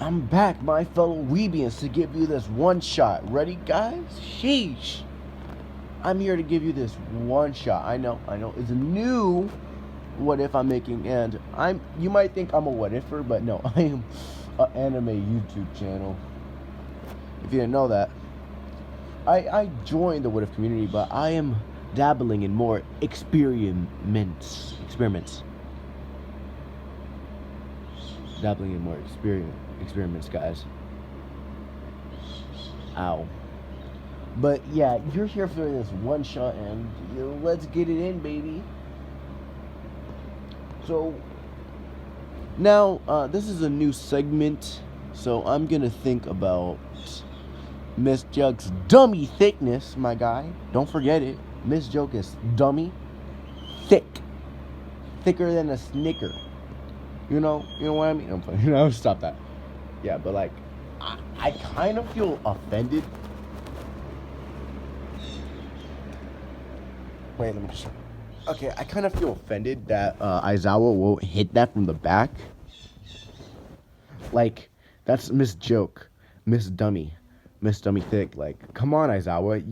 I'm back, my fellow Weebians, to give you this one shot. Ready, guys? Sheesh. I'm here to give you this one shot. I know. It's a new what if I'm making, and you might think I'm a what ifer, but no, I am an anime YouTube channel. If you didn't know that, I joined the what if community, but I am dabbling in more experiments. Dabbling in more experiments, guys. Ow. But yeah, you're here for this one shot, and let's get it in, baby. So now this is a new segment, so I'm gonna think about Miss Jug's dummy thickness, my guy. Don't forget it. Miss Jug is dummy thick, thicker than a Snicker. You know what I mean? I'm playing. Stop that. Yeah, but like, I kind of feel offended. Wait, let me just. Okay, I kind of feel offended that Aizawa won't hit that from the back. Like, that's Miss Joke, Miss Dummy Thick. Like, come on, Aizawa,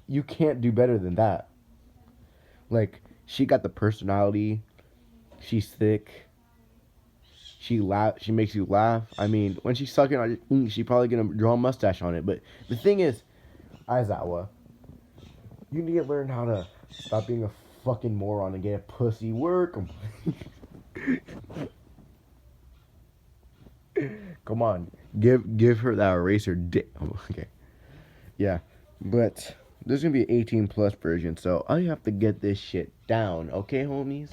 you can't do better than that. Like, she got the personality. She's thick. She makes you laugh. I mean, when she's sucking on, she's probably gonna draw a mustache on it. But the thing is, Aizawa, you need to learn how to stop being a fucking moron and get a pussy work. Come on, give her that eraser dick. Okay, yeah, but there's gonna be an 18 plus version, so I have to get this shit down. Okay, homies.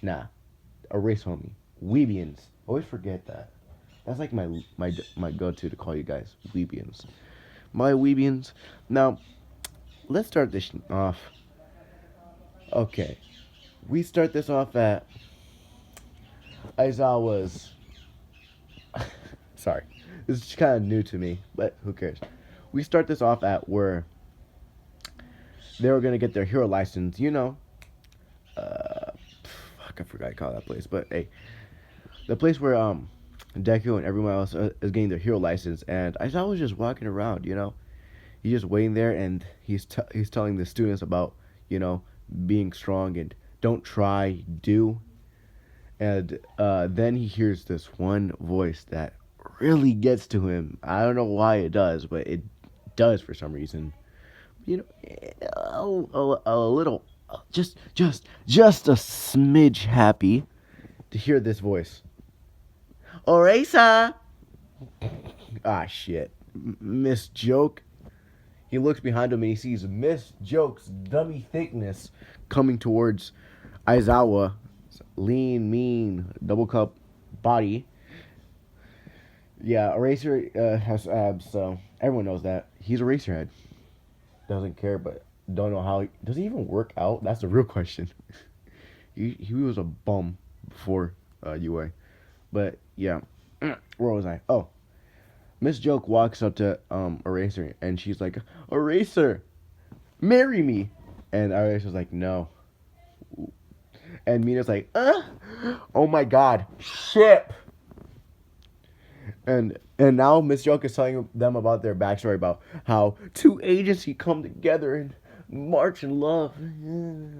Nah, erase homie. Weebians. Always forget that. That's like my go-to to call you guys Weebians. My Weebians. Now, let's start this off. Okay, we start this off at Aizawa's. Sorry, this is kind of new to me, but who cares? We start this off at where they were gonna get their hero license. Fuck, I forgot to call that place, but hey, the place where Deku and everyone else is getting their hero license, and Aizawa was just walking around. He's just waiting there, and he's telling the students about being strong and don't try, do. And then he hears this one voice that really gets to him. I don't know why it does, but it does for some reason. A little, just a smidge happy to hear this voice. Oresa! Ah, shit. Miss Joke. He looks behind him and he sees Miss Joke's dummy thickness coming towards Aizawa. Lean, mean, double cup body. Yeah, Eraser has abs, so everyone knows that. He's a Eraserhead. Doesn't care, but don't know how. Does he even work out? That's the real question. he was a bum before UA. But yeah, where was I? Oh, Miss Joke walks up to Eraser and she's like, Eraser, marry me. And Eraser's like, no. And Mina's like, oh my god, ship. And now Miss Joke is telling them about their backstory about how two agencies come together and march in love,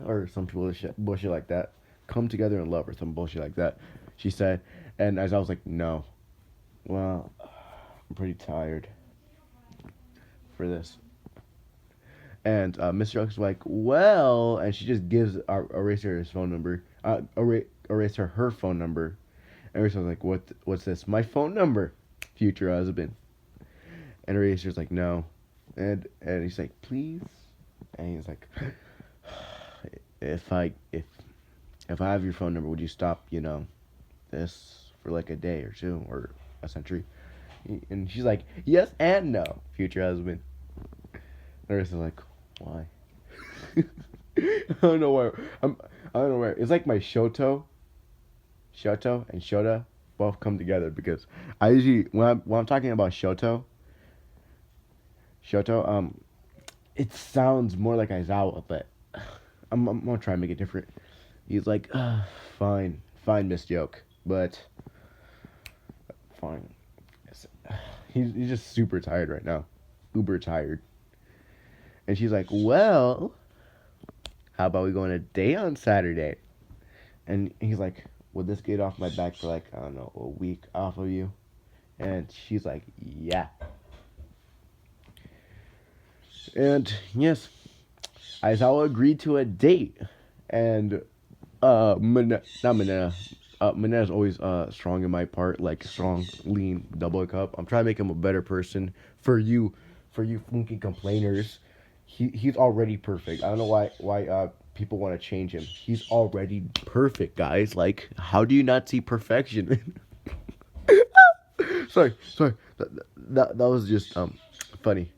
or some bullshit like that. Come together in love or some bullshit like that. She said, and as I was like, no. Well, I'm pretty tired for this. And Miss Joke's like, well, and she just gives Eraser his phone number. Eraser her phone number. And Eraser's like, what's this? My phone number, future husband. And Eraser's like, no. And he's like, please. And he's like, if I have your phone number, would you stop, this for like a day or two or a century? And she's like, yes and no, future husband. And Eraser's like, why? I don't know where. I don't know where. It's like my Shoto and Shota both come together because I usually when I'm talking about Shoto, it sounds more like Aizawa, but I'm gonna try and make it different. He's like, fine, Miss Joke, but He's just super tired right now, uber tired. And she's like, well, how about we go on a date on Saturday? And he's like, would this get off my back for like, I don't know, a week off of you? And she's like, yeah. And yes, Aizawa agreed to a date. And not Manana. Manana's always strong in my part, like strong, lean, double cup. I'm trying to make him a better person for you funky complainers. He's already perfect. I don't know why people want to change him. He's already perfect, guys. Like, how do you not see perfection? Sorry. That was just funny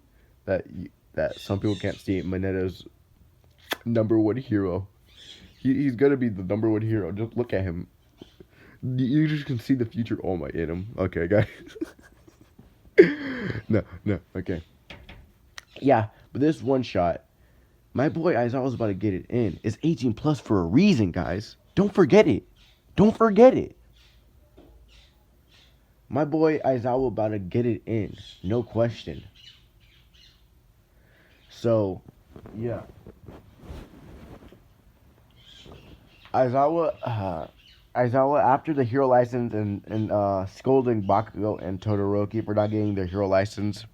that that some people can't see Manetta's number one hero. He's gonna be the number one hero. Just look at him. You just can see the future All Might in him. Okay, guys. No, okay. Yeah, but this one shot, my boy Aizawa was about to get it in. It's 18 plus for a reason, guys. Don't forget it. Don't forget it. My boy Aizawa about to get it in. No question. So, yeah. Aizawa, after the hero license and scolding Bakugo and Todoroki for not getting their hero license,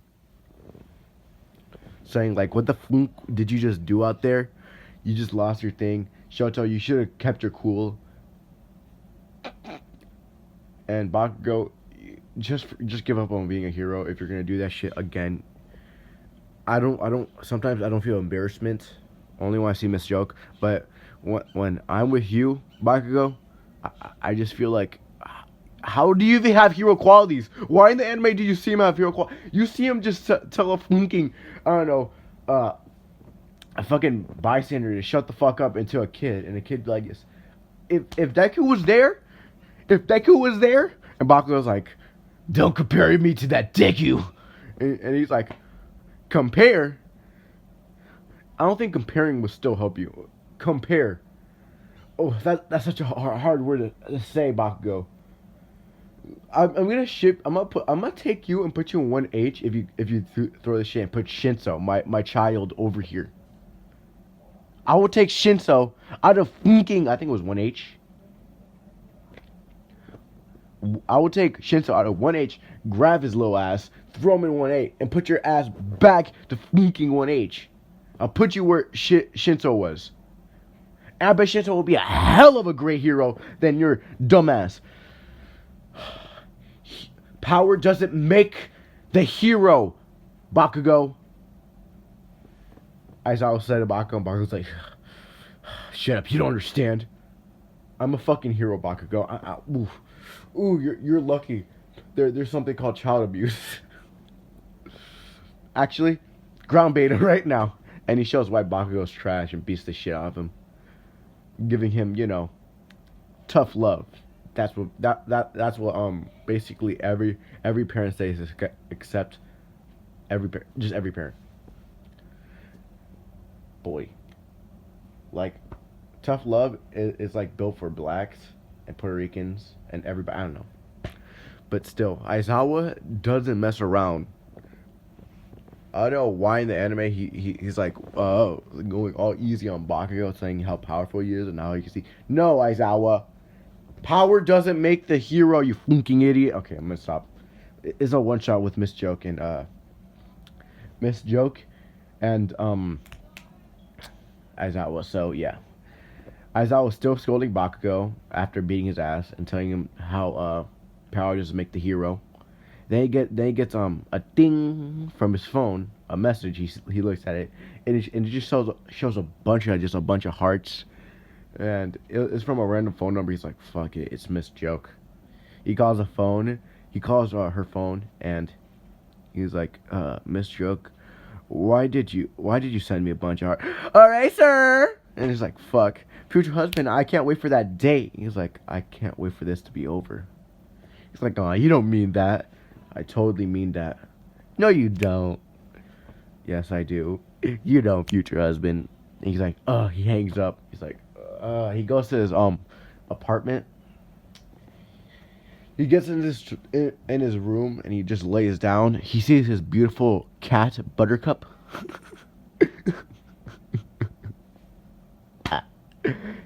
saying like, "What the flunk did you just do out there? You just lost your thing, Shoto. You should have kept your cool." And Bakugo, just give up on being a hero if you're gonna do that shit again. I don't. Sometimes I don't feel embarrassment, only when I see Miss Joke. But when I'm with you, Bakugo, I just feel like, how do you even have hero qualities? Why in the anime do you see him have hero qualities? You see him just tell a flinking, I don't know, a fucking bystander to shut the fuck up into a kid, and a kid like this. If Deku was there, and Bakugo's like, don't compare me to that Deku, and he's like, compare? I don't think comparing would still help you. Compare. Oh, that's such a hard word to say, Bakugo. I'm gonna take you and put you in 1H if you throw the shit and put Shinso, my child, over here. I will take Shinso out of thinking. I think it was 1H. I will take Shinso out of 1H, grab his little ass, throw him in 1A, and put your ass back to thinking 1H. I'll put you where Shinso was. And I bet Shinso will be a hell of a great hero than your dumbass. Power doesn't make the hero, Bakugo. Aizawa said to Bakugo, and Bakugo's like, shut up, you don't understand. I'm a fucking hero, Bakugo. You're lucky. There's something called child abuse. Actually, ground beta right now. And he shows why Bakugo's trash and beats the shit out of him. Giving him, tough love. That's what basically every parent says, except just every parent. Boy, like, tough love is like built for blacks and Puerto Ricans and everybody. I don't know, but still, Aizawa doesn't mess around. I don't know why in the anime he's like going all easy on Bakugo, saying how powerful he is and how you can see. No, Aizawa. Power doesn't make the hero, you funking idiot. Okay, I'm gonna stop. It's a one shot with Miss Joke and Aizawa. So yeah, Aizawa still scolding Bakugo after beating his ass and telling him how power doesn't make the hero. Then he gets a ding from his phone, a message. He looks at it, and it just shows a bunch of hearts. And it's from a random phone number. He's like, fuck it, it's Miss Joke. He calls her phone, and he's like, Miss Joke, why did you send me a bunch of hearts? Alright, sir. And he's like, fuck, future husband, I can't wait for that date. He's like, I can't wait for this to be over. He's like, oh, you don't mean that. I totally mean that. No, you don't. Yes, I do. You don't, future husband. And he's like, he hangs up. He's like, he goes to his apartment. He gets in his room and he just lays down. He sees his beautiful cat Buttercup.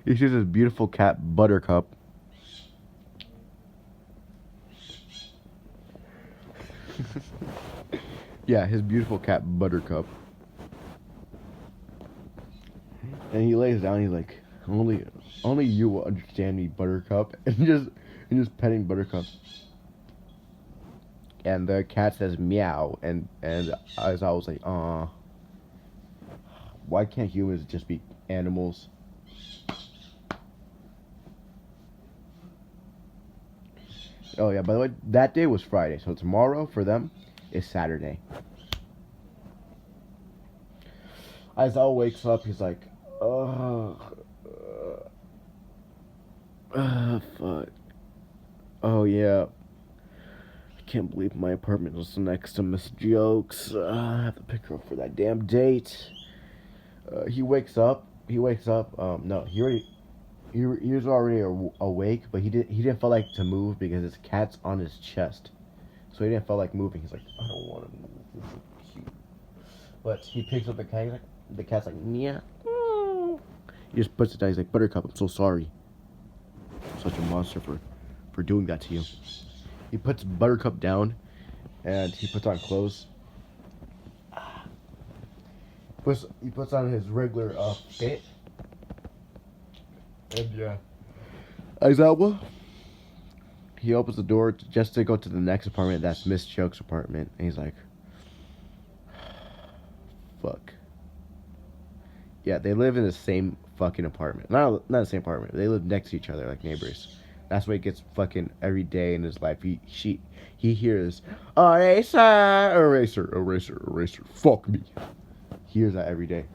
He sees his beautiful cat Buttercup. Yeah, his beautiful cat Buttercup. And he lays down. He's like, only you will understand me, Buttercup, and just petting Buttercup. And the cat says meow, and as I was like, why can't humans just be animals? Oh yeah, by the way, that day was Friday, so tomorrow for them is Saturday. Aizawa wakes up, he's like, fuck. Oh yeah. I can't believe my apartment was next to Miss Jokes. I have to pick her up for that damn date. He wakes up. No, he was already awake, but he didn't feel like to move because his cat's on his chest, so he didn't feel like moving. He's like, I don't want to move. This is cute. But he picks up the cat. The cat's like, yeah. He just puts it down. He's like, Buttercup, I'm so sorry. I'm such a monster for doing that to you. He puts Buttercup down, and he puts on clothes. He puts on his regular fit. And yeah. Aizawa, he opens the door just to go to the next apartment. That's Miss Joke's apartment. And he's like, fuck. Yeah, they live in the same fucking apartment. Not the same apartment. They live next to each other like neighbors. That's what he gets fucking every day in his life. He hears, eraser, fuck me. He hears that every day.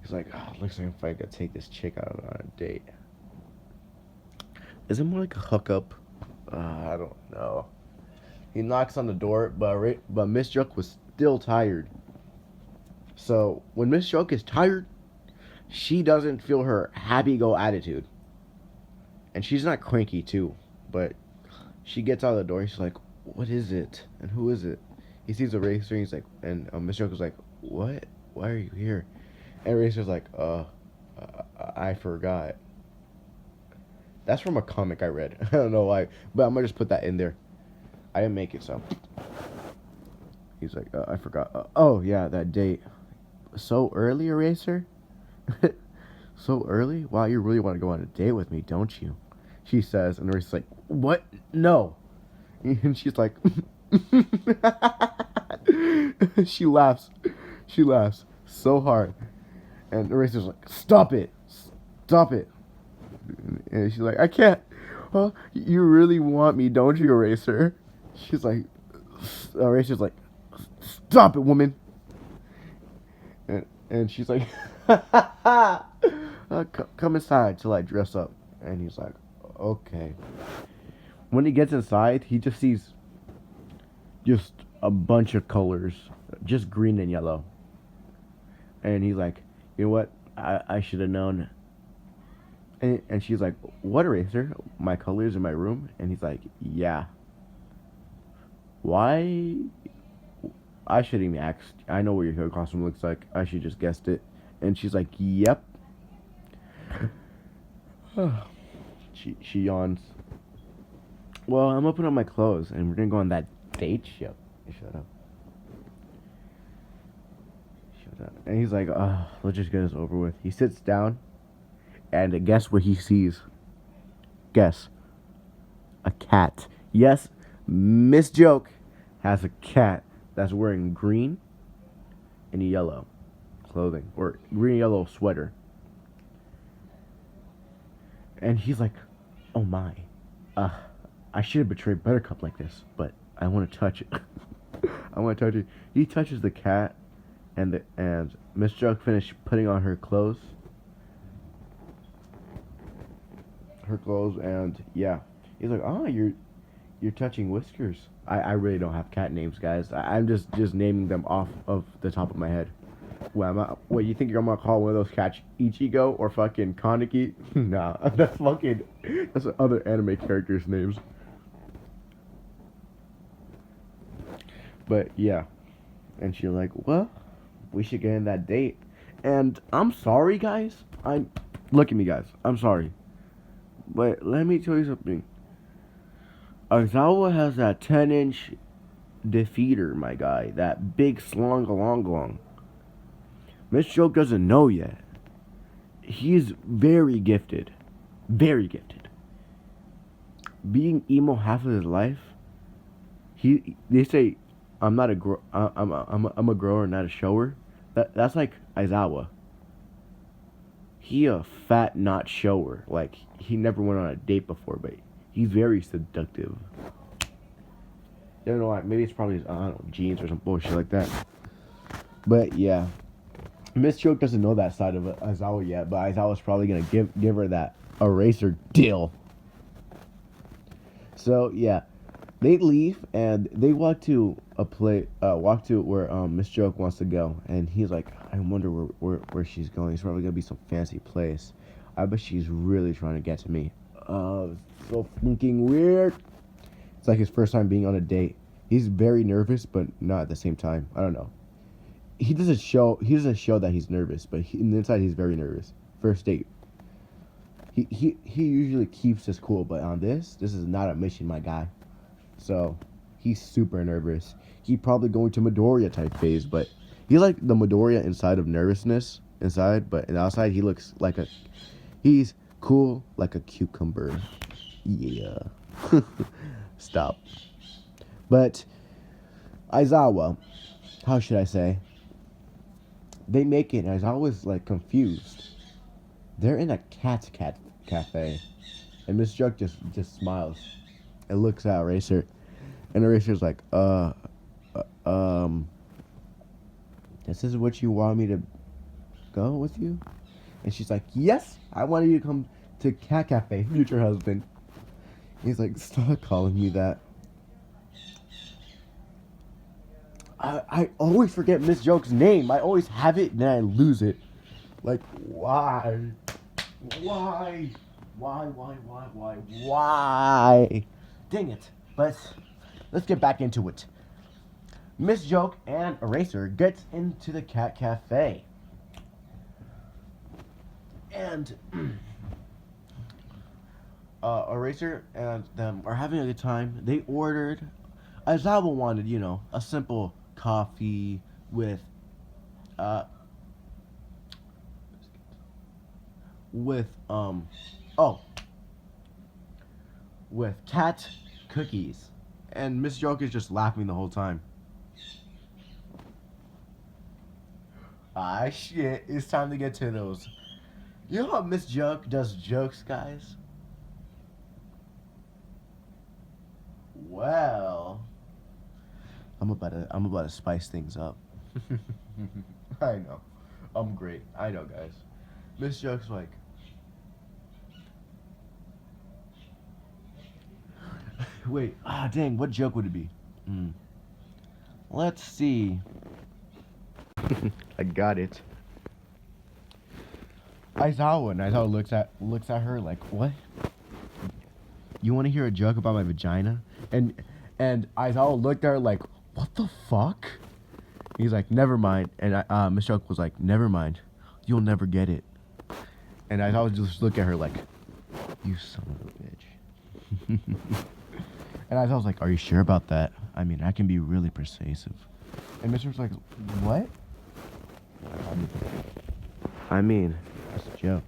He's like, looks like if I could take this chick out on a date. Is it more like a hookup? I don't know. He knocks on the door, but Miss Joke was still tired. So when Miss Joke is tired, she doesn't feel her happy-go attitude. And she's not cranky too, but she gets out of the door and she's like, what is it? And who is it? He sees a racer and he's like, and Miss Joke is like, what? Why are you here? And Racer's like, I forgot. That's from a comic I read. I don't know why, but I'm gonna just put that in there. I didn't make it, so. He's like, I forgot. Oh yeah, that date. So early, Eraser? So early? Wow, you really want to go on a date with me, don't you? She says, and Eraser's like, what? No. And she's like, she laughs. She laughs so hard. And Eraser's like, stop it. Stop it. And she's like, I can't. Huh? You really want me, don't you, Eraser? She's like, Eraser's like, stop it, woman. And she's like, come inside till I dress up. And he's like, okay. When he gets inside, he just sees just a bunch of colors, just green and yellow. And he's like, you know what? I should have known. And she's like, what, Eraser? My colors in my room? And he's like, yeah. Why? I shouldn't even ask. I know what your hair costume looks like. I should just guessed it. And she's like, yep. She yawns. Well, I'm gonna put on my clothes and we're gonna go on that date. Shut up. And he's like, let's just get this over with. He sits down, and guess what he sees? Guess. A cat. Yes, Miss Joke has a cat that's wearing green and yellow clothing, or green and yellow sweater. And he's like, oh my. I should have betrayed Buttercup like this, but I want to touch it. I want to touch it. He touches the cat. And Miss Joke finished putting on her clothes. And yeah, he's like, oh, you're touching Whiskers. I really don't have cat names, guys. I'm just naming them off of the top of my head. What, you think you're gonna call one of those cats Ichigo or fucking Kaneki? Nah, that's other anime characters' names. But yeah, and she's like, well, we should get in that date. And I'm sorry, guys. Look at me, guys. I'm sorry, but let me tell you something. Aizawa has that 10-inch defeater, my guy. That big slong along along. Miss Joke doesn't know yet. He's very gifted. Very gifted. Being emo half of his life, they say I'm not a I'm a grower, not a shower. That's like Aizawa. He a fat not shower. Like he never went on a date before, but he's very seductive. I don't know why. Maybe it's probably his, I don't know, genes or some bullshit like that. But yeah, Miss Choke doesn't know that side of Aizawa yet. But Aizawa's probably gonna give her that eraser deal. So yeah, they leave and they walk to walk to where Miss Joke wants to go, and he's like, I wonder where she's going. It's probably gonna be some fancy place. I bet she's really trying to get to me. So fucking weird. It's like his first time being on a date. He's very nervous, but not at the same time. I don't know. He doesn't show that he's nervous, but in the inside he's very nervous. First date. He usually keeps his cool, but on this is not a mission, my guy. So he's super nervous. He probably going to Midoriya type phase, but he's like the Midoriya inside of nervousness inside, but on the outside he's cool like a cucumber. Yeah. Stop. But Aizawa, how should I say? They make it, and Aizawa's like confused. They're in a cat cafe, and Miss Joke just smiles and looks at Eraser, and Eraser's like, this is what you want me to go with you? And she's like, yes, I wanted you to come to cat cafe, future husband. He's like, stop calling me that. I always forget Miss Joke's name. I always have it and then I lose it. Like, why? Why? Why? Dang it. But let's get back into it. Miss Joke and Eraser gets into the cat cafe. And Eraser and them are having a good time. They ordered. Aizawa wanted, a simple coffee with cat cookies. And Miss Joke is just laughing the whole time. Ah, shit. It's time to get to those. You know how Miss Joke does jokes, guys? Well, I'm about to spice things up. I know. I'm great. I know, guys. Miss Joke's like, wait, dang, what joke would it be? Let's see. I got it. Aizawa looks at her like, what? You want to hear a joke about my vagina? And Aizawa looked at her like, what the fuck? He's like, never mind. And Miss Joke was like, never mind. You'll never get it. And Aizawa just looked at her like, you son of a bitch. And Aizawa was like, are you sure about that? I mean, I can be really persuasive. And Miss Joke was like, what? I mean, it's a joke.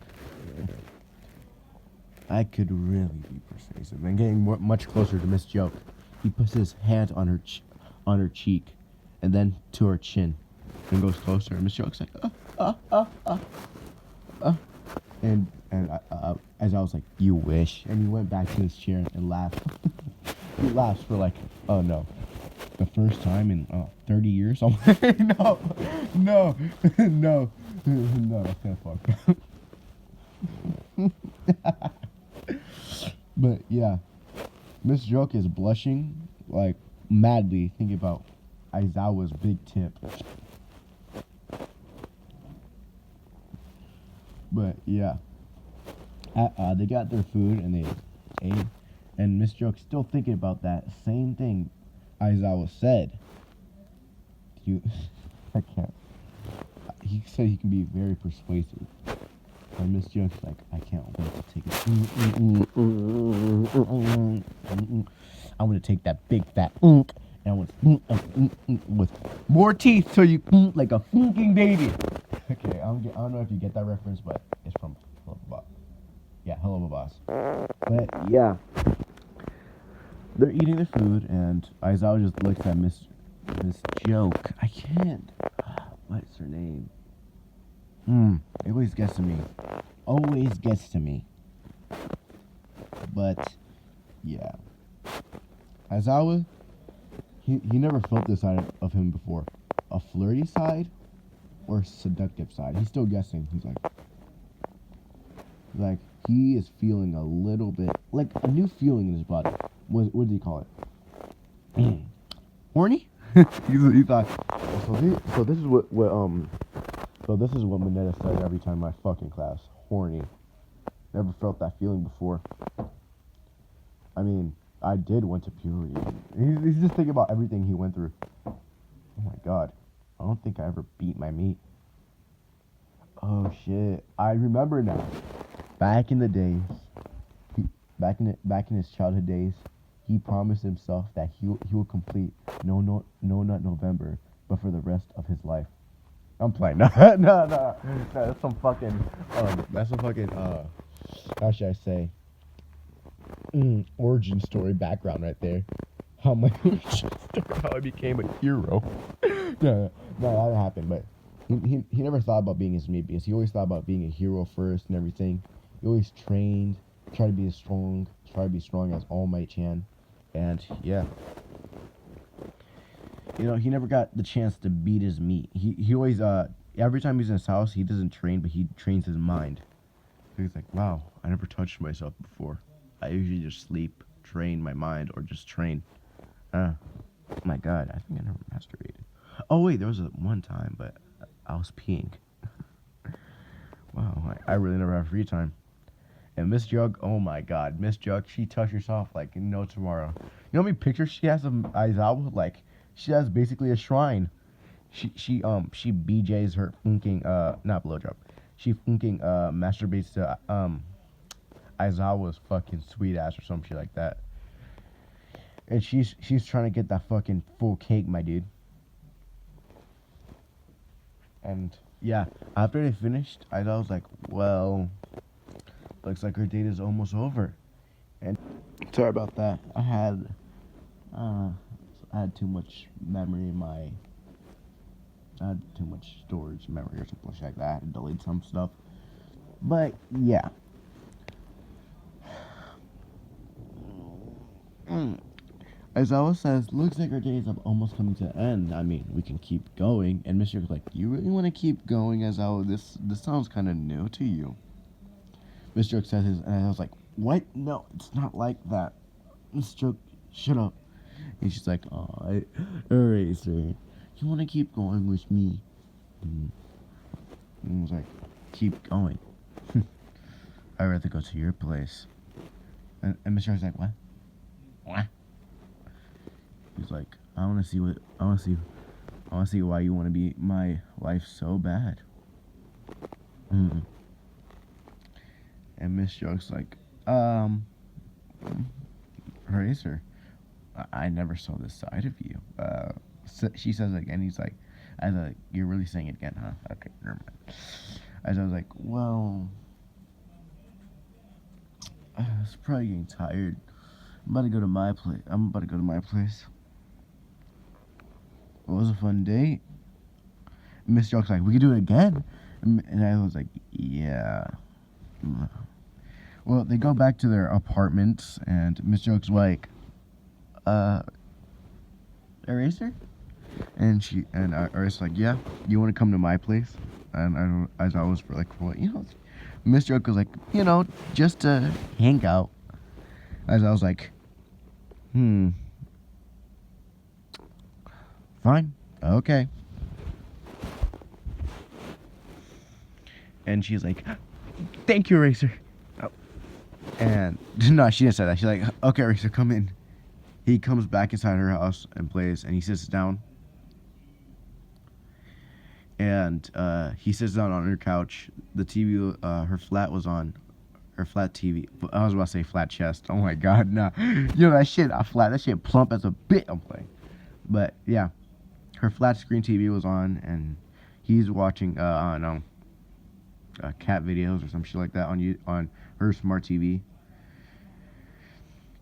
I could really be persuasive. And getting much closer to Miss Joke, he puts his hand on her cheek, and then to her chin, and goes closer. And Miss Joke's like, and as I was like, you wish. And he went back to his chair and laughed. He laughs for like, oh no, the first time in 30 years. I'm like, no, that's kind of fucked up. But yeah, Miss Joke is blushing like madly thinking about Aizawa's big tip. But yeah, they got their food and they ate, and Miss Joke's still thinking about that same thing Aizawa said. you, I can't. He said he can be very persuasive. And Miss Jones like, I can't wait to take it. I'm gonna take that big fat and I want with more teeth so you like a fucking baby. Okay, I don't know if you get that reference, but it's from Hell of a Boss. Yeah, Hell of a Boss. But yeah, they're eating their food, and Aizawa just looks at Miss Joke. I can't. What's her name? It always gets to me. Always gets to me. But yeah, Aizawa, he never felt this side of him before. A flirty side or seductive side. He's still guessing. He's like he is feeling a little bit like a new feeling in his body. What did he call it? Horny? he thought. So this is what Mineta said every time in my fucking class. Horny. Never felt that feeling before. I mean, I did went to puberty. He's just thinking about everything he went through. Oh my god. I don't think I ever beat my meat. Oh shit. I remember now. Back in the days, back in his childhood days, he promised himself that he will complete No Nut November, but for the rest of his life. I'm playing. No, that's some fucking how should I say? Origin story background right there. How I became a hero. no, that happened, but he never thought about being his mate because he always thought about being a hero first and everything. He always trained, try to be strong as All Might Chan, and yeah. You know, he never got the chance to beat his meat. He always every time he's in his house, he doesn't train, but he trains his mind. So he's like, wow, I never touched myself before. I usually just sleep, train my mind, or just train. Oh my god, I think I never masturbated. Oh wait, there was one time, but I was peeing. Wow, I really never have free time. And Miss Jug, oh my god, Miss Jug, she touched herself like no tomorrow. You know how many pictures she has of Aizawa? Like, she has basically a shrine. She BJ's her funking not blowjob. She funking masturbates to Aizawa's fucking sweet ass or some shit like that. And she's trying to get that fucking full cake, my dude. And yeah, after they finished, Aizawa was like, well, looks like her date is almost over. And sorry about that. I had too much memory in my. I had too much storage memory or something like that. I had to delete some stuff. But yeah. Aizawa says, looks like our days are almost coming to an end. I mean, we can keep going. And Mr. was like, you really want to keep going, Aizawa? This sounds kind of new to you. Mr. says his, and I was like, what? No, it's not like that. Mr. Shut up. And she's like, oh, Eraser, you want to keep going with me? And I was like, keep going. I'd rather go to your place. And Mr. was like, what? What? He's like, I want to see why you want to be my wife so bad. And Miss Joke's like, Eraser, I never saw this side of you. So she says it again. He's like, I was like, you're really saying it again, huh? Okay, never mind. As I was like, well, I was probably getting tired. I'm about to go to my place. It was a fun date. Miss Joke's like, we could do it again. And I was like, yeah. Well, they go back to their apartments, and Miss Joke's like, Eraser? And Eraser's like, yeah, you want to come to my place? And I was like, well, you know, Miss Joke was like, you know, just to hang out. As I was like, fine, okay. And she's like, thank you, Eraser. Oh. And no, she didn't say that. She's like, okay, Eraser, come in. He comes back inside her house and plays, and he sits down. and he sits down on her couch. The TV, her flat was on. Her flat TV. I was about to say flat chest. Oh my god, nah. Yo, that shit, flat. That shit plump as a bit. I'm playing. But yeah, her flat screen TV was on, and he's watching I don't know, cat videos or some shit like that on her smart TV.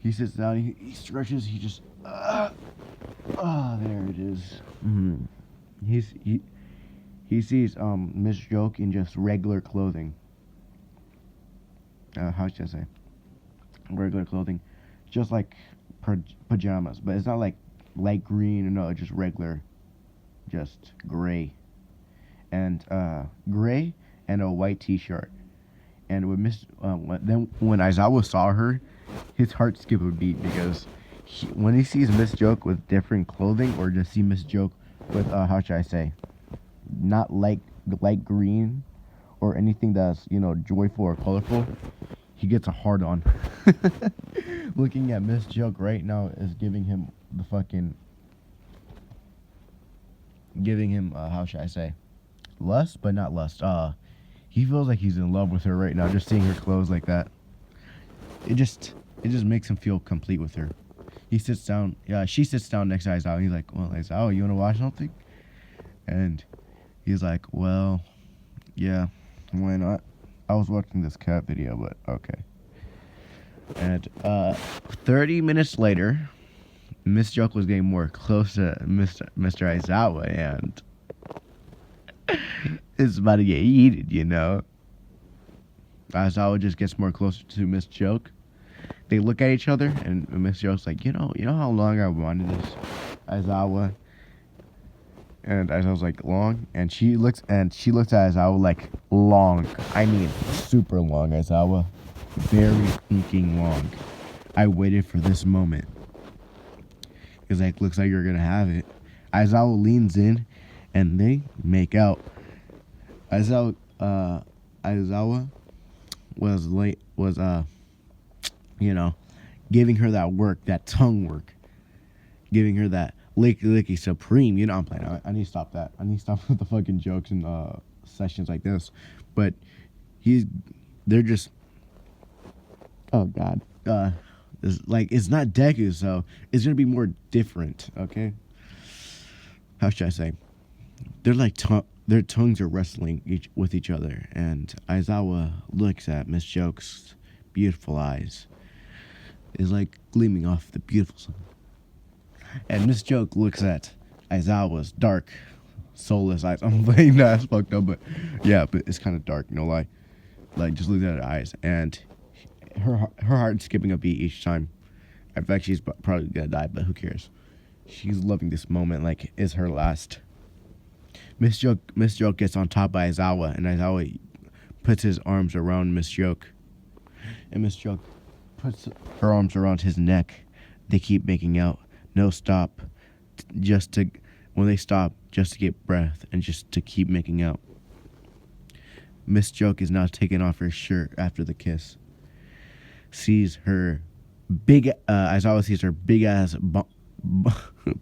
He sits down, he stretches, he just there it is. He sees Miss Joke in just regular clothing. How should I say? Regular clothing, just like pajamas, but it's not like light green or no, just regular, just gray, and gray and a white T-shirt. And when when Aizawa saw her, his heart skipped a beat because when he sees Miss Joke with different clothing, or just see Miss Joke with how should I say, not like light green or anything that's joyful or colorful, he gets a hard on. Looking at Miss Joke right now is giving him how should I say, lust, but not lust. He feels like he's in love with her right now, just seeing her clothes like that. It just makes him feel complete with her. He sits down. Yeah, she sits down next to Aizawa. He's like, "Well, Aizawa, you wanna watch something?" And he's like, "Well, yeah, why not? I was watching this cat video, but okay." And 30 minutes later, Miss Joke was getting more close to Mr. Aizawa, and it's about to get heated, Aizawa just gets more closer to Miss Joke. They look at each other, and Miss Joke's like, you know how long I wanted this, Aizawa. And Aizawa's like, long? And she looks at Aizawa like, long. I mean, super long, Aizawa. Very fucking long. I waited for this moment. He's like, looks like you're gonna have it. Aizawa leans in, and they make out. Aizawa was giving her that work, that tongue work, giving her that licky supreme. I'm playing. I need to stop that. I need to stop with the fucking jokes and sessions like this. But they're just, oh god, it's not Deku, so it's gonna be more different. Okay, how should I say? They're like their tongues are wrestling with each other, and Aizawa looks at Miss Joke's beautiful eyes. Is like gleaming off the beautiful sun. And Miss Joke looks at Aizawa's dark, soulless eyes. I'm playing that, that's fucked up, but yeah, but it's kind of dark, no lie. Like, just look at her eyes, and her heart's skipping a beat each time. In fact, she's probably gonna die, but who cares? She's loving this moment like it's her last. Miss Joke gets on top of Aizawa, and Aizawa puts his arms around Miss Joke. And Miss Joke puts her arms around his neck. They keep making out. No stop. When they stop, just to get breath and just to keep making out. Miss Joke is now taking off her shirt after the kiss. Sees her Aizawa sees her big ass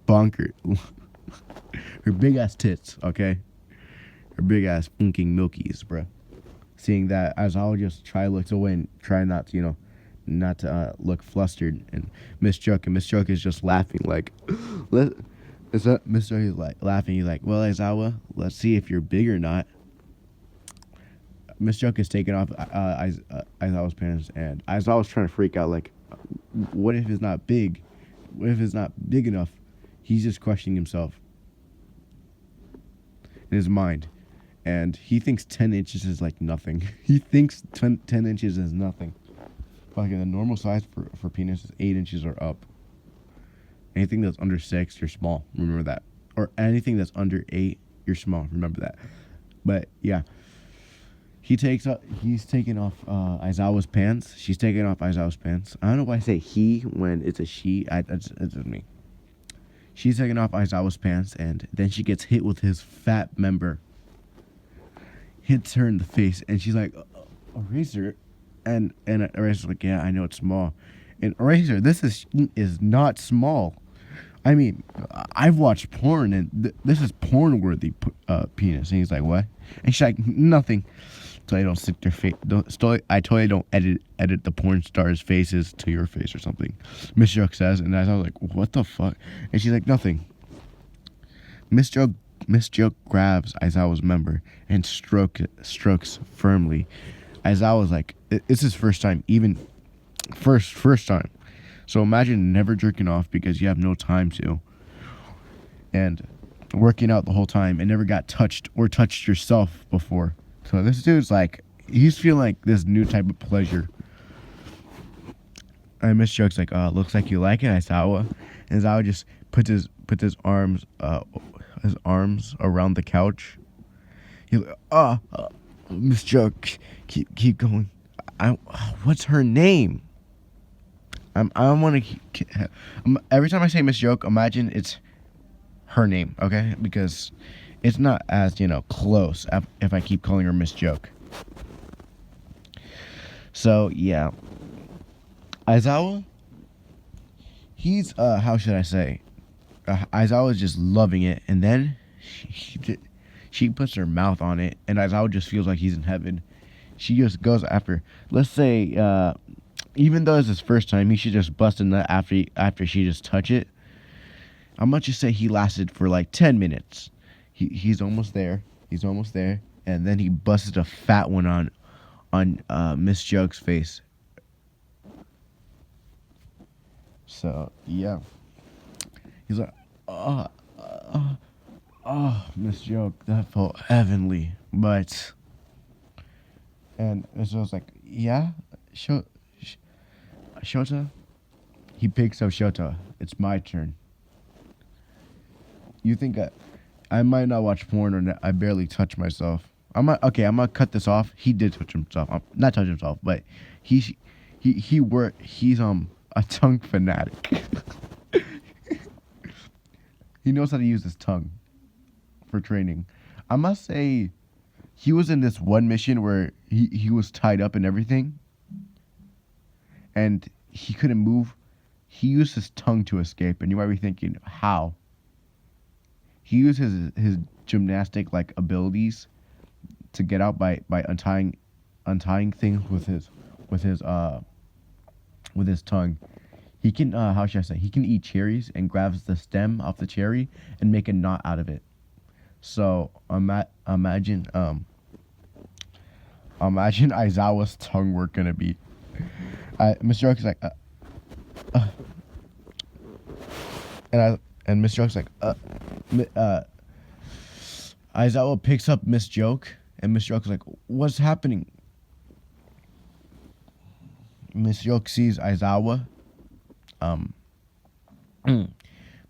bonker. Her big ass tits, okay? Her big ass funking milkies, bruh. Seeing that, Aizawa just looks away and try not to, not to look flustered. And Miss Joke is just laughing like, Miss Joke is like laughing. He's like, well, Aizawa, let's see if you're big or not. Miss Joke is taking off Aizawa's pants, and Aizawa's trying to freak out like, what if it's not big? What if it's not big enough? He's just questioning himself in his mind. And he thinks 10 inches is like nothing. He thinks 10 inches is nothing. Fucking the normal size for penis is 8 inches or up. Anything that's under 6, you're small. Remember that. Or anything that's under 8, you're small. Remember that. But yeah. He's taking off Aizawa's pants. She's taking off Aizawa's pants. I don't know why I say he when it's a she. It's just me. She's taking off Aizawa's pants, and then she gets hit with his fat member. Hits her in the face, and she's like, Eraser. And Eraser's like, yeah, I know it's small. And Eraser, this is not small. I mean, I've watched porn, and this is porn-worthy penis. And he's like, what? And she's like, nothing. So I don't stick their face. I totally don't edit the porn stars' faces to your face or something. Miss Joke says, and I was like, what the fuck? And she's like, nothing. Miss Joke grabs Aizawa's member and strokes firmly. Aizawa's like, it's his first time, even first time. So imagine never jerking off because you have no time to, and working out the whole time and never got touched or touched yourself before. So this dude's like, he's feeling like this new type of pleasure. And Miss Joke's like, looks like you like it, Aizawa. And Aizawa just puts his arms around the couch. He's like, Miss Joke, keep going. What's her name? I want to. Every time I say Miss Joke, imagine it's her name, okay? Because it's not as close if I keep calling her Miss Joke. So yeah, Aizawa. He's how should I say? Aizawa is just loving it, and then she puts her mouth on it, and Aizawa just feels like he's in heaven. She just goes after. Let's say. Even though it's his first time, he should just bust a nut after she just touch it. I'm gonna just say he lasted for like 10 minutes. He's almost there. He's almost there, and then he busted a fat one on Miss Joke's face. So yeah, he's like, Miss Joke, that felt heavenly. But and so I was like, yeah, Shota? He picks up Shota. It's my turn. You think I might not watch porn or I barely touch myself. I'm gonna cut this off. He did touch himself. Not touch himself, but he's a tongue fanatic. He knows how to use his tongue for training. I must say, he was in this one mission where he was tied up and everything. And he couldn't move. He used his tongue to escape, and you might be thinking, how? He used his gymnastic abilities to get out by untying things with his tongue. He can how should I say? He can eat cherries and grabs the stem off the cherry and make a knot out of it. So imagine Aizawa's tongue work gonna be. Mr. Joke is like, and Mr. Joke's like, Aizawa picks up Miss Joke, and Miss Joke's like, what's happening? Miss Joke sees Aizawa.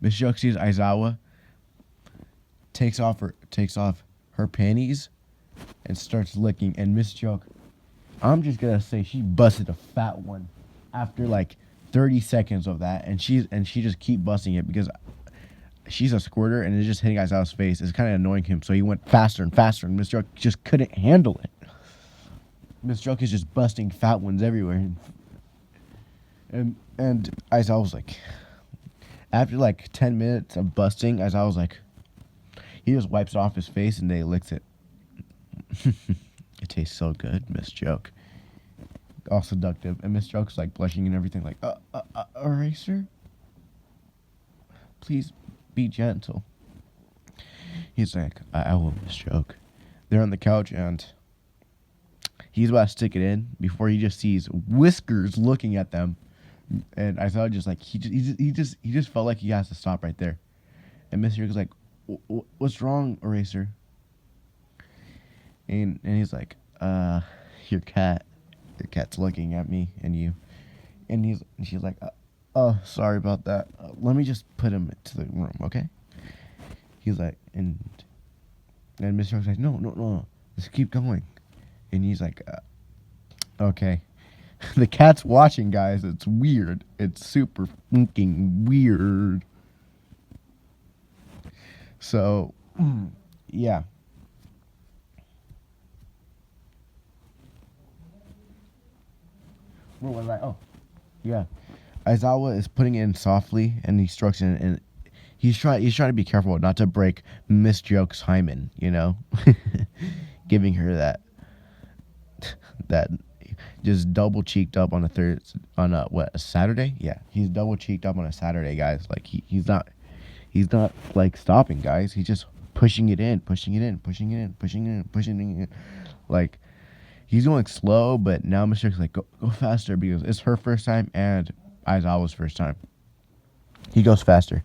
Miss Joke sees Aizawa. Takes off her panties, and starts licking. And Miss Joke, I'm just gonna say she busted a fat one after 30 seconds of that, and she just keep busting it because she's a squirter and it's just hitting Aizawa's face. It's kind of annoying him, so he went faster and faster, and Miss Joke just couldn't handle it. Miss Joke is just busting fat ones everywhere, and Aizawa was like, after 10 minutes of busting, Aizawa was like, he just wipes off his face and they licks it. It tastes so good, Miss Joke. All seductive. And Miss Joke's blushing and everything, eraser? Please be gentle. He's like, I will, Miss Joke. They're on the couch and he's about to stick it in before he just sees whiskers looking at them. And I thought he just felt like he has to stop right there. And Miss Joke's like, what's wrong, eraser? And he's like, your cat's looking at me and you. And she's like, sorry about that. Let me just put him into the room, okay? He's like, and Mr. Joke's like, no, let's keep going. And he's like, okay. The cat's watching, guys. It's weird. It's super fucking weird. So, yeah. What was I? Oh, yeah. Aizawa is putting it in softly, and he strokes it, and he's trying to be careful not to break Miss Joke's hymen, you know, giving her that just double cheeked up on a Saturday. Yeah, he's double cheeked up on a Saturday, guys. Like he's not like stopping, guys. He's just pushing it in, pushing it in, pushing it in, pushing it in, pushing it in. Like he's going slow, but now Miss Joke's like, go faster, because it's her first time and Aizawa's first time. He goes faster.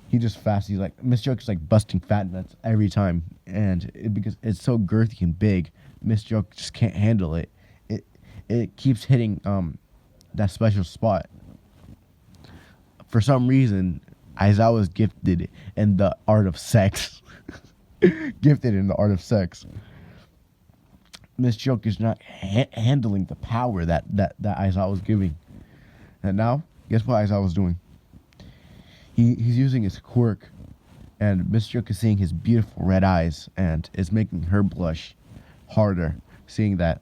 He just fast. He's like, Miss Joke is like busting fat nuts every time, and because it's so girthy and big, Miss Joke just can't handle it. It keeps hitting that special spot. For some reason, Aizawa's gifted in the art of sex. Gifted in the art of sex. Miss Joke is not handling the power that Aizawa's giving. And now, guess what Aizawa's doing? He's using his quirk, and Miss Joke is seeing his beautiful red eyes, and is making her blush harder, seeing that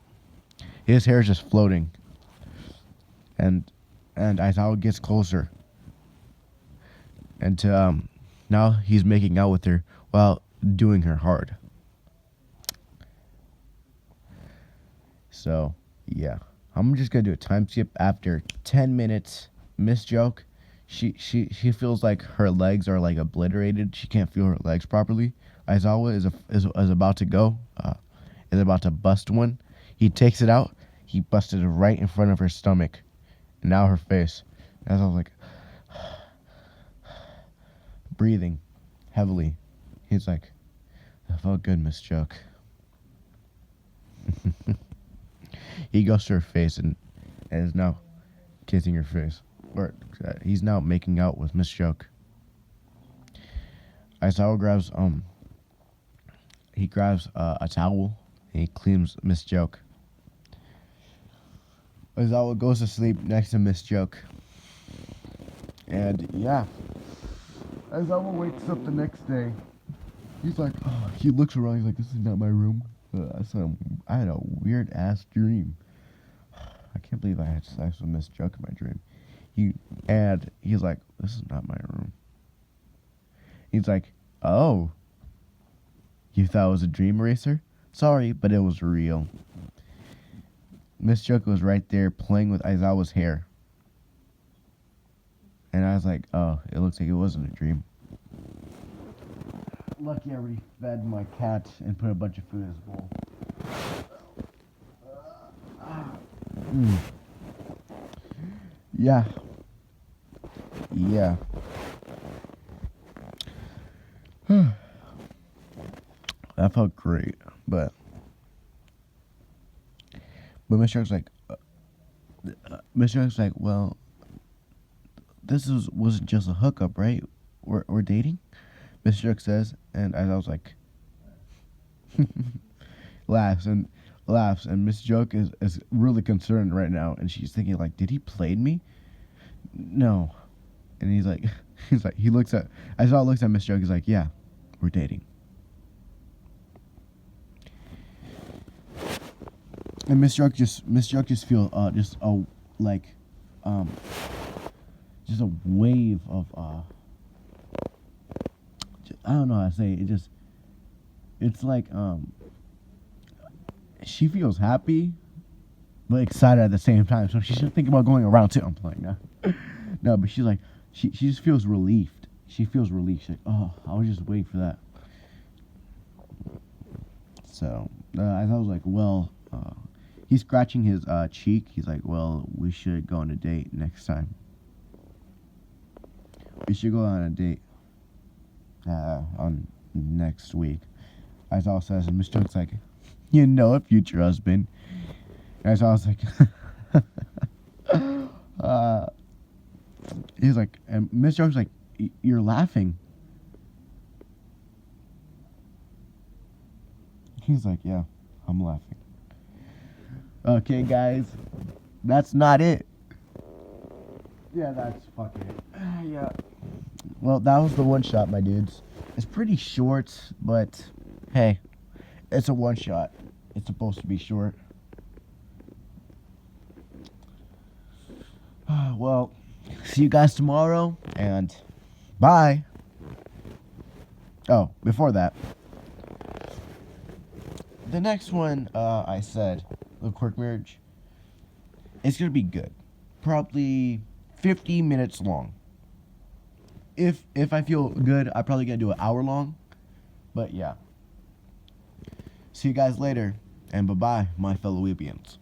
his hair is just floating. And Aizawa gets closer, and now he's making out with her while doing her hard. So yeah, I'm just gonna do a time skip. After 10 minutes, Miss Joke, she feels like her legs are like obliterated. She can't feel her legs properly. Aizawa is about to go, is about to bust one. He takes it out. He busted it right in front of her stomach, and now her face. Aizawa's like breathing heavily. He's like, "That felt good, Miss Joke." He goes to her face and is now kissing her face. Or he's now making out with Miss Joke. Aizawa grabs a towel and he cleans Miss Joke. Aizawa goes to sleep next to Miss Joke. And yeah, Aizawa wakes up the next day. He's like, oh, he looks around. He's like, this is not my room. I had a weird ass dream. I can't believe I had sex with Miss Joke in my dream. He's like, this is not my room. He's like, oh, you thought it was a dream eraser? Sorry, but it was real. Miss Joke was right there playing with Aizawa's hair. And I was like, oh, it looks like it wasn't a dream. Lucky I already fed my cat and put a bunch of food in his bowl. Yeah. Yeah. That felt great, but Mr. Joke's like, well, this wasn't just a hookup, right? We're dating? Mr. Joke says, and I was like, laughs, and Miss Joke is really concerned right now, and she's thinking like, did he play me? No. And he looks at Miss Joke, he's like, yeah, we're dating. And Miss Joke just feel just a wave of I don't know how to say it. It's like she feels happy but excited at the same time. So she's just thinking about going around too. I'm playing now. No, but she's like she just feels relieved. She feels relieved. She's like, oh, I was just waiting for that. So I was like, well, he's scratching his cheek. He's like, well, we should go on a date next time. We should go on a date on next week. Aizawa says, and Miss Joke's like, you know, a future husband. And Aizawa's like, he's like, and Miss Joke's like, you're laughing. He's like, yeah, I'm laughing. Okay, guys, that's not it. Yeah, that's fucking it. Yeah. Well, that was the one shot, my dudes. It's pretty short, but hey, it's a one shot. It's supposed to be short. Well, see you guys tomorrow, and bye. Oh, before that, the next one, I said, the quirk marriage, it's gonna be good. Probably 50 minutes long. If I feel good, I'm probably gonna do an hour long. But yeah. See you guys later, and bye bye, my fellow Weebians.